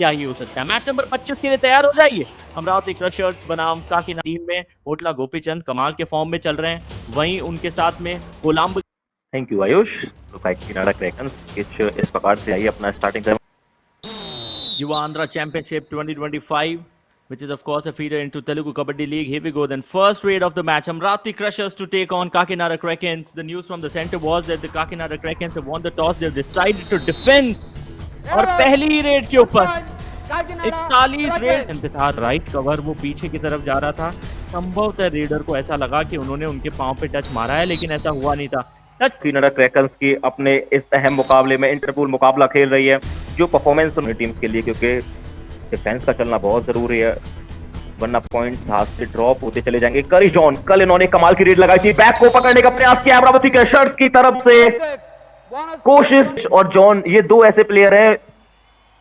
क्या ही हो सकता है। मैच नंबर 25 के लिए तैयार हो जाइए। अमरावती क्रशर्स बनाम काकीनाडा टीम में होटला गोपीचंद कमाल के फॉर्म में चल रहे हैं, वहीं उनके साथ में कोलंबो। Thank you Ayush. तो काकीनाडा क्रैकन्स इस प्रकार से आई अपना स्टार्टिंग युवा Andhra championship 2025, which is of course a feeder into Telugu Kabaddi League. Here we go then. First raid of the match. Amravati Crushers to take on Kakinada Krakens. The news from the center was that the Kakinada Krakens have won the toss. They've decided to defend. और पहली ही red के ऊपर 41 red इंतजार right cover वो पीछे की तरफ जा रहा था। संभवतः रेडर को ऐसा लगा कि उन्होंने उनके पांव पे टच मारा है, लेकिन ऐसा हुआ नहीं था। काकीनाडा क्रैकन्स की अपने इस अहम मुकाबले में इंटरपूल मुकाबला खेल रही है, जो परफॉर्मेंस उन्हें टीम्स के लिए, क्योंकि डिफेंस का चलना बहुत जरूरी है, वरना पॉइंट्स हाथ से ड्रॉप होते चले जाएंगे। करी जॉन कल इन्होंने कमाल की रेड लगाई थी, बैक को पकड़ने का प्रयास किया अमरावती क्रशर्स की तरफ से कोशिश, और जॉन ये दो ऐसे प्लेयर हैं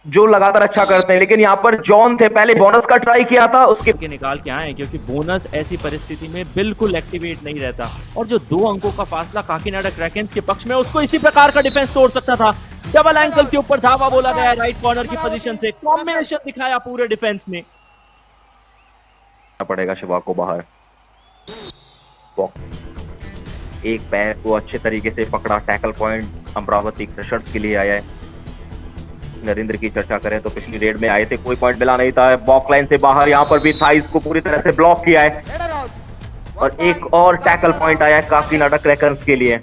जो लगातार अच्छा करते हैं, लेकिन यहाँ पर जॉन थे, पहले बोनस का ट्राई किया था, उसके निकाल के आए, क्योंकि बोनस ऐसी परिस्थिति में बिल्कुल एक्टिवेट नहीं रहता। और जो 2 अंकों का फासला काकीनाडा क्रैकेंस के पक्ष में, उसको इसी प्रकार का डिफेंस तोड़ सकता था। डबल एंकल के ऊपर धावा बोला गया राइट कॉर्नर की पोजीशन से, कॉम्बिनेशन दिखाया पूरे डिफेंस ने। पड़ेगा शिवा को बाहर, एक पैर को अच्छे तरीके से पकड़ा, टैकल पॉइंट अमरावती क्रशर्स के लिए आया है। नरेंद्र की चर्चा करें तो पिछली रेड में आए थे, कोई पॉइंट मिला नहीं था, बॉक्स लाइन से बाहर, यहाँ पर भी थाइस को पूरी तरह से ब्लॉक किया है, और एक और टैकल पॉइंट आया है काकीनाडा क्रैकन्स के लिए।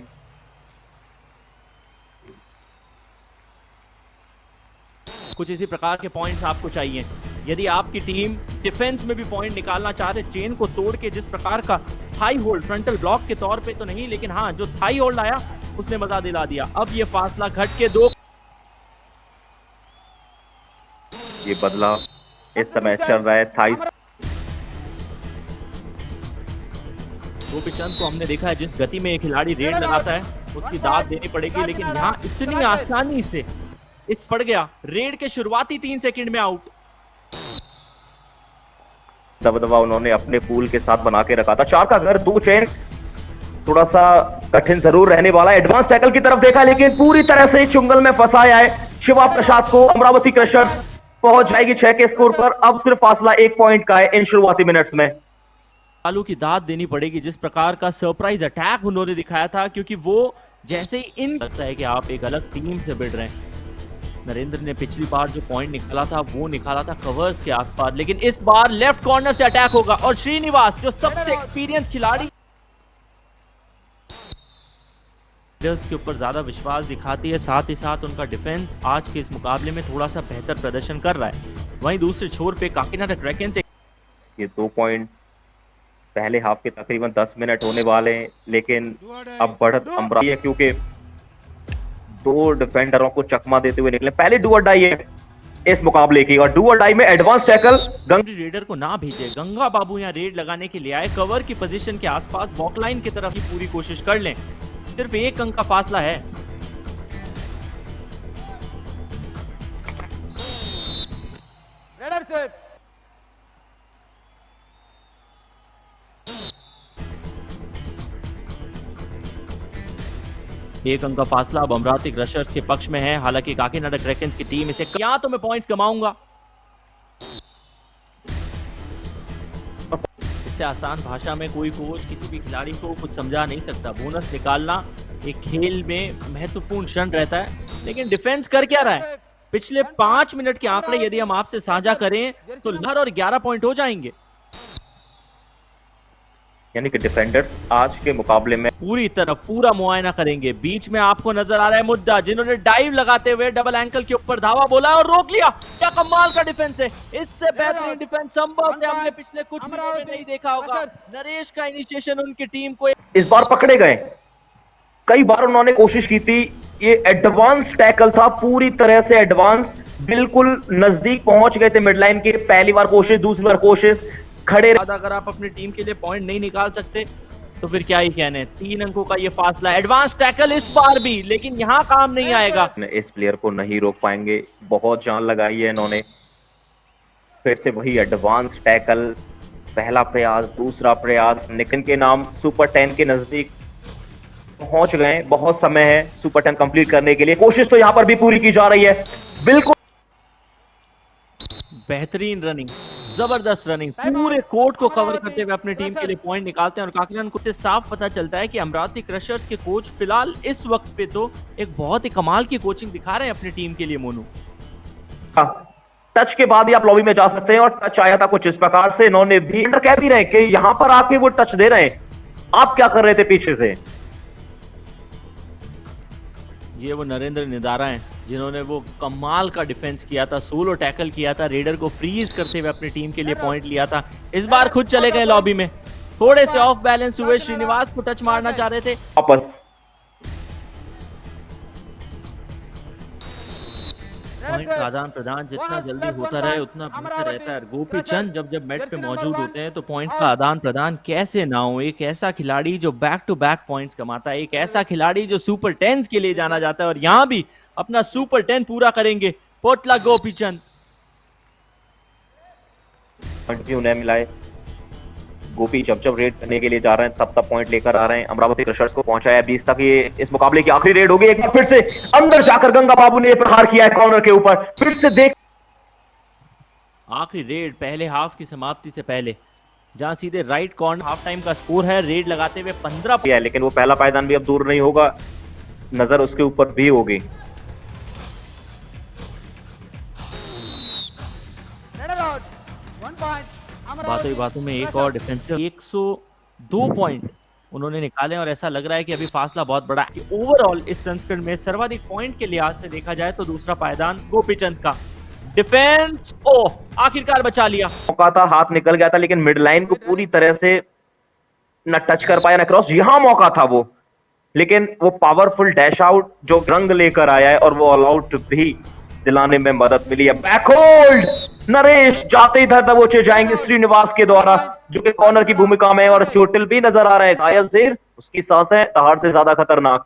कुछ इसी प्रकार के पॉइंट्स आपको चाहिए यदि आपकी टीम डिफेंस में भी पॉइंट निकालना चाहते। चेन को तोड़ के जिस प्रकार का थाई होल्ड, फ्रंटल ब्लॉक के तौर पे तो नहीं, लेकिन हाँ जो थाई होल्ड आया उसने मजा दिला दिया। अब ये फासला घट के 2 ये बदला इस समय चल रहा है थाई। गोपीचंद को हमने देखा है, जिस गति में एक खिलाड़ी रेड लगाता है उसकी दाद देनी पड़ेगी, लेकिन यहाँ इतनी आसानी से इस पड़ गया। रेड के शुरुआती 3 सेकंड में आउट। दबदबा उन्होंने अपने पूल के साथ बना के रखा था, 4 का घर 2 चेन, थोड़ा सा कठिन जरूर रहने वाला। एडवांस टैकल की तरफ देखा, लेकिन पूरी तरह से चुंगल में फंसाया है शिवा प्रसाद को। अमरावती क्रशर्स पहुंच जाएगी 6 के स्कोर पर। अब सिर्फ फासला 1 पॉइंट का है इन शुरुआती मिनट्स में। आलू की दाद देनी पड़ेगी, जिस प्रकार का सरप्राइज अटैक उन्होंने दिखाया था, क्योंकि वो जैसे ही इन लगता है कि आप एक अलग टीम से भिड़ रहे हैं। नरेंद्र ने पिछली बार जो पॉइंट निकाला था वो निकाला था कवर्स के आसपास, लेकिन इस बार लेफ्ट कॉर्नर से अटैक होगा, और श्रीनिवास जो सबसे एक्सपीरियंस खिलाड़ी के ऊपर ज्यादा विश्वास दिखाती है, साथ ही साथ उनका डिफेंस आज के इस मुकाबले में थोड़ा सा बेहतर प्रदर्शन कर रहा है। वहीं दूसरे छोर पे काकीनाडा क्रैकेंस ये 2 पॉइंट पहले हाफ के तकरीबन 10 मिनट होने वाले हैं, लेकिन अब बढ़त अमरावती है, क्योंकि 2 डिफेंडरों को चकमा देते हुए निकले। पहले डू और डाई है इस मुकाबले की, और डू और डाई में एडवांस टैकल। रेडर को ना भेजे, गंगा बाबू यहाँ रेड लगाने के लिए आए, कवर की पोजीशन के आसपास बॉक लाइन की तरफ ही पूरी कोशिश कर लें। सिर्फ 1 अंक का फासला है। रेडर से 1 अंक का फासला अब अमरावती क्रशर्स के पक्ष में है। हालांकि काकीनाडा क्रैकेंस की टीम इसे यहाँ तो मैं पॉइंट्स कमाऊंगा, इससे आसान भाषा में कोई कोच किसी भी खिलाड़ी को कुछ समझा नहीं सकता। बोनस निकालना एक खेल में महत्वपूर्ण क्षण रहता है, लेकिन डिफेंस कर क्या रहा है? पिछले 5 मिनट के आंकड़े यदि हम आपसे साझा करें तो 11 और 11 पॉइंट हो जाएंगे। यानी कि डिफेंडर्स आज के मुकाबले में पूरी तरफ पूरा मुआयना करेंगे। बीच में आपको नजर आ रहा है मुद्दा, जिन्होंने डाइव लगाते हुए डबल एंकल के ऊपर धावा बोला और रोक लिया। क्या कमाल का डिफेंस है! इससे बेहतरीन डिफेंस संभव हमने पिछले कुछ दिनों में नहीं देखा होगा। नरेश का इनिशिएशन उनकी टीम को इस बार पकड़े गए, कई बार उन्होंने कोशिश की थी। ये एडवांस टैकल था, पूरी तरह से एडवांस, बिल्कुल नजदीक पहुंच गए थे मिड लाइन के। पहली बार कोशिश, दूसरी बार कोशिश, खड़े। अगर आप अपनी टीम के लिए पॉइंट नहीं निकाल सकते तो फिर क्या ही कहने। 3 अंकों का ये फासला। एडवांस टैकल इस बार भी, लेकिन यहाँ काम नहीं आएगा। इस प्लेयर को नहीं रोक पाएंगे, बहुत जान लगाई है इन्होंने। फिर से वही एडवांस टैकल, पहला प्रयास, दूसरा प्रयास, नितिन के नाम सुपर 10 के नजदीक पहुंच गए। बहुत समय है सुपर 10 कंप्लीट करने के लिए। कोशिश तो यहां पर भी पूरी की जा रही है, बिल्कुल बेहतरीन रनिंग, जबरदस्त रनिंग, पूरे कोर्ट को कवर करते हुए अपनी टीम के लिए पॉइंट निकालते हैं और काकीनाडा को इससे साफ पता चलता है कि अमरावती क्रशर्स के कोच फिलहाल इस वक्त पे तो एक बहुत ही कमाल की कोचिंग दिखा रहे हैं अपनी टीम के लिए मोनू। टच के बाद ही आप लॉबी में जा सकते हैं और टच आया था कुछ इस प्रकार से, इन्होंने भी कह भी रहे कि यहां पर आके वो टच दे रहे हैं, आप क्या कर रहे थे पीछे से। ये वो नरेंद्र निदारा हैं जिन्होंने वो कमाल का डिफेंस किया था, सोलो टैकल किया था, रेडर को फ्रीज करते हुए अपनी टीम के लिए पॉइंट लिया था। इस बार खुद चले गए लॉबी में, थोड़े से ऑफ बैलेंस हुए, श्रीनिवास को टच मारना चाह रहे थे। वापस पॉइंट का आदान प्रदान जितना जल्दी होता रहे उतना बेहतर रहता है। गोपी चंद जब मैच पे मौजूद होते हैं तो पॉइंट का आदान प्रदान कैसे ना हो। एक ऐसा खिलाड़ी जो बैक टू बैक पॉइंट्स कमाता है, एक ऐसा खिलाड़ी जो सुपर 10 के लिए जाना जाता है और यहाँ भी अपना सुपर 10 पूरा करेंगे पोटला गोपी चंद। पॉइंट भी उन्हें मिलाए, गोपी जब रेड करने के लिए जा रहे हैं तब पॉइंट लेकर आ रहे हैं। अमरावती क्रशर्स को पहुंचाया 20 तक, ये इस मुकाबले की आखिरी रेड होगी। एक बार फिर से अंदर जाकर गंगा बाबू ने प्रहार किया है कॉर्नर के ऊपर, फिर से देख आखिरी रेड पहले हाफ की समाप्ति से पहले, जहां सीधे राइट कॉर्नर हाफ टाइम का स्कोर है, रेड लगाते हुए 15 किया है, लेकिन वो पहला पायदान भी अब दूर नहीं होगा, नजर उसके ऊपर भी होगी। बातों ही बातों में एक और डिफेंसिव 102 पॉइंट उन्होंने निकाले और ऐसा लग रहा है कि अभी फासला बहुत बड़ा है कि ओवरऑल इस संस्करण में सर्वाधिक पॉइंट के लिहाज से देखा जाए तो दूसरा पायदान गोपीचंद का। डिफेंस आखिरकार बचा लिया, मौका था, हाथ निकल गया था, लेकिन मिड लाइन को पूरी तरह से न टच कर पाया न क्रॉस, यहां मौका था वो, लेकिन वो पावरफुल डैश आउट जो रंग लेकर आया है और वो ऑल आउट भी दिलाने में मदद मिली है। बैक होल्ड, नरेश जाते इधर दबोचे जाएंगे श्रीनिवास के द्वारा, जो कि कॉर्नर की भूमिका में, और चोटिल भी नजर आ रहा है, घायल शेर, उसकी सांसें तहाड़ से ज्यादा खतरनाक।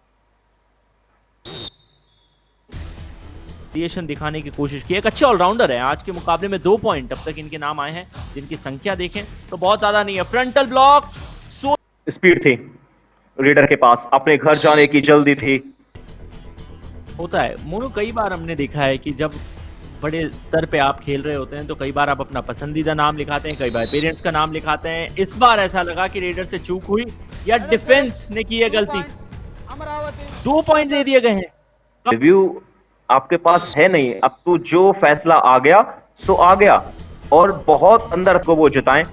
क्रिएशन दिखाने की कोशिश की, एक अच्छे ऑलराउंडर है। आज के मुकाबले में 2 पॉइंट अब तक इनके नाम आए हैं, जिनकी संख्या देखें तो बहुत ज्यादा नहीं है। फ्रंटल ब्लॉक, स्पीड थी रीडर के पास, अपने घर जाने की जल्दी थी। होता है मोनू, कई बार हमने देखा है कि जब बड़े स्तर पे आप खेल रहे होते हैं तो कई बार आप अपना पसंदीदा नाम लिखाते हैं, कई बार पेरेंट्स का नाम लिखाते हैं। इस बार ऐसा लगा कि रेडर से चूक हुई या डिफेंस ने की है गलती, 2 पॉइंट दे दिए गए हैं। रिव्यू आपके पास है नहीं, अब तो जो फैसला आ गया सो आ गया, और बहुत अंदर को वो जिताएं,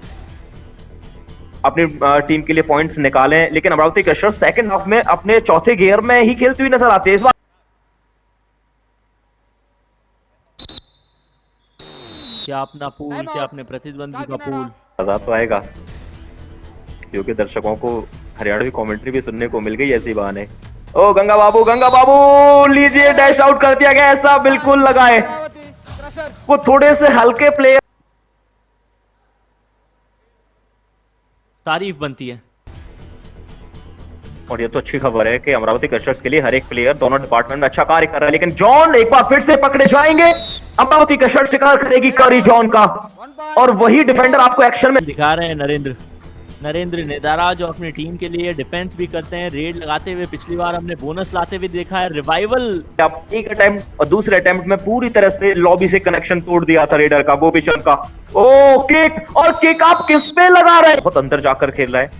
अपनी टीम के लिए पॉइंट्स निकालें। लेकिन अमरावती क्रशर्स सेकंड हाफ में अपने चौथे गियर में ही खेलती हुई नजर आती है इस बार। क्या अपना पूल, क्या अपने प्रतिद्वंदी का पूल, मजा तो आएगा क्योंकि दर्शकों को हरियाणवी कमेंट्री भी सुनने को मिल गई ऐसी बहाने। ओ गंगा बाबू लीजिए, डैश आउट कर दिया गया, ऐसा बिल्कुल लगाए, वो थोड़े से हल्के प्लेयर तारीफ बनती है। और ये तो अच्छी खबर है कि अमरावती क्रशर्स के लिए हर एक प्लेयर दोनों डिपार्टमेंट में अच्छा कार्य कर रहा है। लेकिन जॉन एक बार फिर से पकड़े जाएंगे, अमरावती क्रशर्स शिकार करेगी करी जॉन का, और वही डिफेंडर आपको एक्शन में दिखा रहे हैं नरेंद्र निदारा, जो अपनी टीम के लिए डिफेंस भी करते हैं, रेड लगाते हुए पिछली बार हमने बोनस लाते हुए देखा है। रिवाइवल, एक अटेम्प्ट और दूसरे अटेम्प्ट में पूरी तरह से लॉबी से कनेक्शन तोड़ दिया था रेडर का, गोपीचंद का। ओ किक, और किक आप किस पे लगा रहे हैं, बहुत अंदर जाकर खेल रहा है,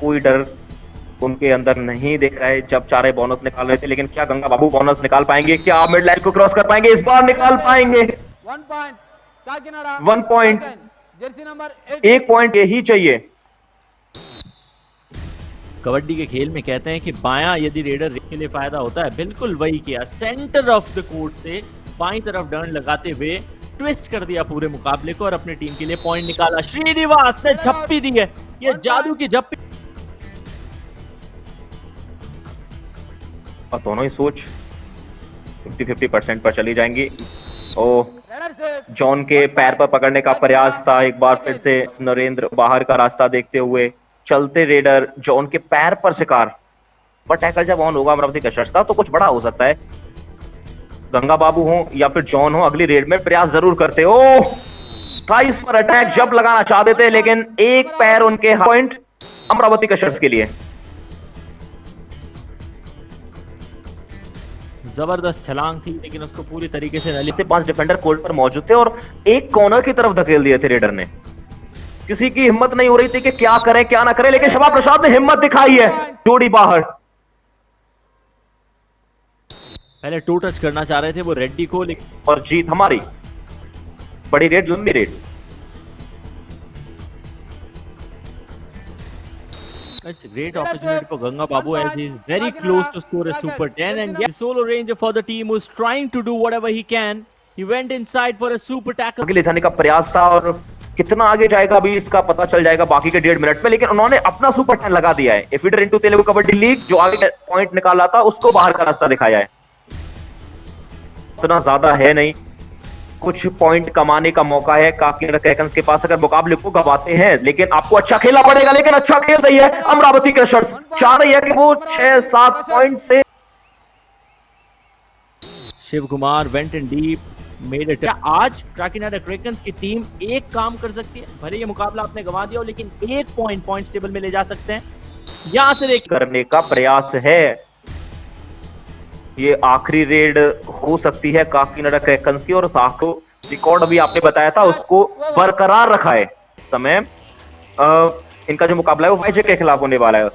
कोई डर उनके अंदर नहीं दिख रहा है। जब चारे बोनस निकाल रहे थे, लेकिन क्या गंगा बाबू बोनस निकाल पाएंगे, क्या मिड लाइन को क्रॉस कर पाएंगे, इस बार निकाल पाएंगे। 1 पॉइंट, जर्सी नंबर 1 पॉइंट यही चाहिए। कबड्डी के खेल में कहते हैं कि बायां यदि रेडर के लिए फायदा होता है, बिल्कुल वही किया, सेंटर ऑफ द कोर्ट से बाईं तरफ डर्न लगाते हुए ट्विस्ट कर दिया पूरे मुकाबले को और अपनी टीम के लिए पॉइंट निकाला। श्रीनिवास ने झप्पी दी है, ये जादू की झप्पी, और दोनों ही सोच 50-50% पर चली जाएंगी। ओ जॉन के पैर पर पकड़ने का प्रयास था, एक बार फिर से नरेंद्र बाहर का रास्ता देखते हुए चलते रेडर, जॉन के पैर पर शिकार, पर टैकल जब ऑन होगा अमरावती क्रशर्स का तो कुछ बड़ा हो सकता है। गंगा बाबू हो या फिर जॉन हो, अगली रेड में प्रयास जरूर करते हो। थाइस पर अटैक जब लगाना चाहते थे, लेकिन एक पैर उनके पॉइंट अमरावती क्रशर्स के लिए। जबरदस्त छलांग थी लेकिन उसको पूरी तरीके से नली से 5 डिफेंडर कोर्ट पर मौजूद थे और एक कॉर्नर की तरफ धकेल दिए थे रेडर ने। किसी की हिम्मत नहीं हो रही थी कि क्या करें क्या ना करें, लेकिन शबा प्रसाद ने हिम्मत दिखाई है। जोड़ी बाहर, पहले टू टच करना चाह रहे थे वो रेड्डी को, लेकिन और जीत हमारी। बड़ी रेड, लंबी red. It's a great opportunity for Ganga Babu as he is very close to score a super 10, and yeah, the solo ranger for the team was trying to do whatever he can. He went inside for a super tackle. आगे ले जाने का प्रयास था और कितना आगे जाएगा अभी इसका पता चल जाएगा बाकी के 1.5 मिनट में, लेकिन उन्होंने अपना सुपर 10 लगा दिया है। A feeder into Telugu kabaddi league जो आगे पॉइंट निकाला था उसको बाहर का रास्ता दिखाया है। इतना ज्यादा है नहीं, कुछ पॉइंट कमाने का मौका है काकीनाडा क्रैकन्स के पास अगर मुकाबले को गवाते हैं, लेकिन आपको अच्छा खेलना पड़ेगा। लेकिन अच्छा खेल रही है अमरावती क्रशर्स, चाह रही है कि वो 6-7 पॉइंट से। Shiv Kumar went in deep, made it. आज काकीनाडा क्रैकन्स की टीम एक काम कर सकती है, भले ये मुकाबला आपने गंवा दिया हो लेकिन एक पॉइंट टेबल में ले जा सकते हैं। यहां से देख करने का प्रयास है, ये आखिरी रेड हो सकती है काकीनाडा क्रैकन्स की, और साको रिकॉर्ड अभी आपने बताया था उसको बरकरार रखा है। इस समय इनका जो मुकाबला है वो वाईजे के खिलाफ होने वाला है।